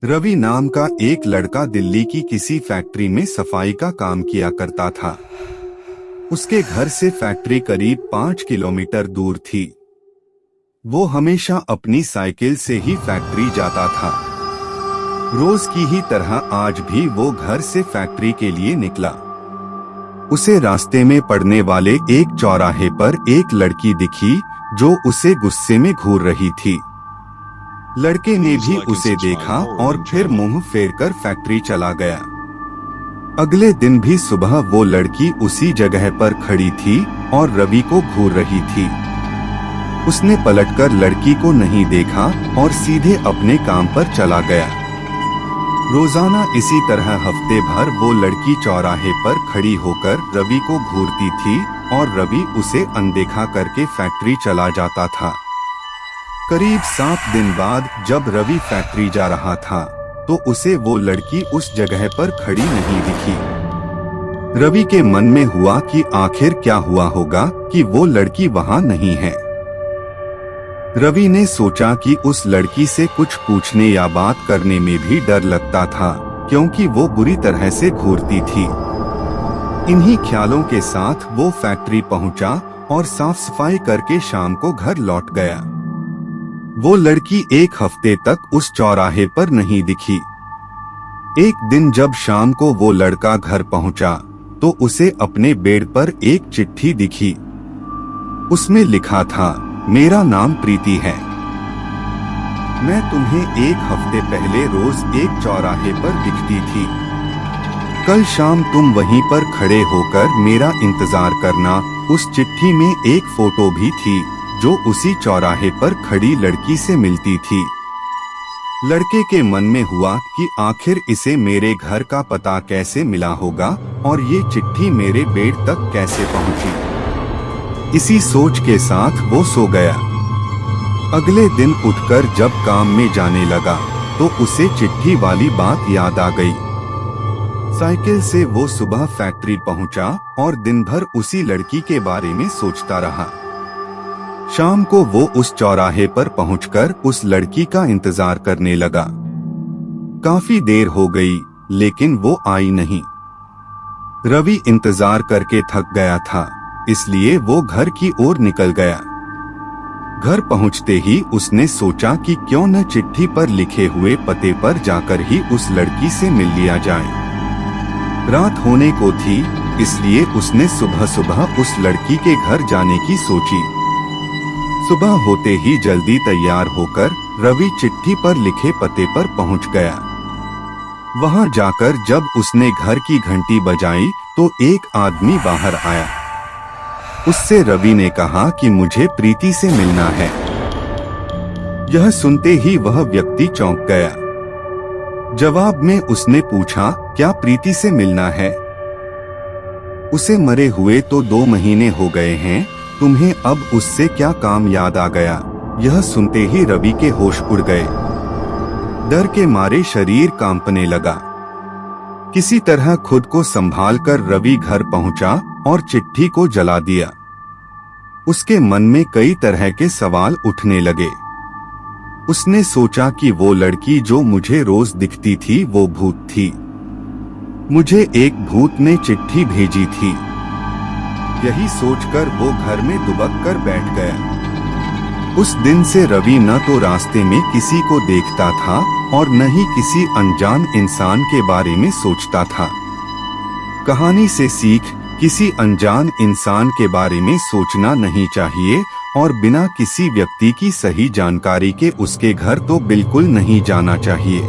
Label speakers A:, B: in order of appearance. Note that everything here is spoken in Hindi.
A: रवि नाम का एक लड़का दिल्ली की किसी फैक्ट्री में सफाई का काम किया करता था। उसके घर से फैक्ट्री करीब 5 किलोमीटर दूर थी। वो हमेशा अपनी साइकिल से ही फैक्ट्री जाता था। रोज की ही तरह आज भी वो घर से फैक्ट्री के लिए निकला। उसे रास्ते में पड़ने वाले एक चौराहे पर एक लड़की दिखी जो उसे गुस्से में घूर रही थी। लड़के ने भी उसे देखा और फिर मुंह फेरकर फैक्ट्री चला गया। अगले दिन भी सुबह वो लड़की उसी जगह पर खड़ी थी और रवि को घूर रही थी। उसने पलटकर लड़की को नहीं देखा और सीधे अपने काम पर चला गया। रोजाना इसी तरह हफ्ते भर वो लड़की चौराहे पर खड़ी होकर रवि को घूरती थी और रवि उसे अनदेखा करके फैक्ट्री चला जाता था। करीब 7 दिन बाद जब रवि फैक्ट्री जा रहा था तो उसे वो लड़की उस जगह पर खड़ी नहीं दिखी। रवि के मन में हुआ कि आखिर क्या हुआ होगा कि वो लड़की वहां नहीं है। रवि ने सोचा कि उस लड़की से कुछ पूछने या बात करने में भी डर लगता था क्योंकि वो बुरी तरह से घूरती थी। इन्हीं ख्यालों के साथ वो फैक्ट्री पहुंचा और साफ सफाई करके शाम को घर लौट गया। वो लड़की एक हफ्ते तक उस चौराहे पर नहीं दिखी। एक दिन जब शाम को वो लड़का घर पहुंचा तो उसे अपने बेड पर एक चिट्ठी दिखी। उसमें लिखा था, मेरा नाम प्रीति है। मैं तुम्हें एक हफ्ते पहले रोज एक चौराहे पर दिखती थी। कल शाम तुम वहीं पर खड़े होकर मेरा इंतजार करना। उस चिट्ठी में एक फोटो भी थी जो उसी चौराहे पर खड़ी लड़की से मिलती थी। लड़के के मन में हुआ कि आखिर इसे मेरे घर का पता कैसे मिला होगा और ये चिट्ठी मेरे बेड तक कैसे पहुंची। इसी सोच के साथ वो सो गया। अगले दिन उठकर जब काम में जाने लगा तो उसे चिट्ठी वाली बात याद आ गई। साइकिल से वो सुबह फैक्ट्री पहुंचा और दिन भर उसी लड़की के बारे में सोचता रहा। शाम को वो उस चौराहे पर पहुंचकर उस लड़की का इंतजार करने लगा। काफी देर हो गई लेकिन वो आई नहीं। रवि इंतजार करके थक गया था, इसलिए वो घर की ओर निकल गया। घर पहुंचते ही उसने सोचा कि क्यों न चिट्ठी पर लिखे हुए पते पर जाकर ही उस लड़की से मिल लिया जाए। रात होने को थी, इसलिए उसने सुबह सुबह उस लड़की के घर जाने की सोची। सुबह होते ही जल्दी तैयार होकर रवि चिट्ठी पर लिखे पते पर पहुंच गया। वहां जाकर जब उसने घर की घंटी बजाई तो एक आदमी बाहर आया। उससे रवि ने कहा कि मुझे प्रीति से मिलना है। यह सुनते ही वह व्यक्ति चौंक गया। जवाब में उसने पूछा, क्या प्रीति से मिलना है? उसे मरे हुए तो 2 महीने हो गए हैं, तुम्हें अब उससे क्या काम याद आ गया? यह सुनते ही रवि के होश उड़ गए। डर के मारे शरीर कांपने लगा। किसी तरह खुद को संभालकर रवि घर पहुंचा और चिट्ठी को जला दिया। उसके मन में कई तरह के सवाल उठने लगे। उसने सोचा कि वो लड़की जो मुझे रोज दिखती थी वो भूत थी। मुझे एक भूत ने चिट्ठी भेजी थी। यही सोचकर वो घर में दुबक कर बैठ गया। उस दिन से रवि न तो रास्ते में किसी को देखता था और न ही किसी अनजान इंसान के बारे में सोचता था। कहानी से सीख, किसी अनजान इंसान के बारे में सोचना नहीं चाहिए और बिना किसी व्यक्ति की सही जानकारी के उसके घर तो बिल्कुल नहीं जाना चाहिए।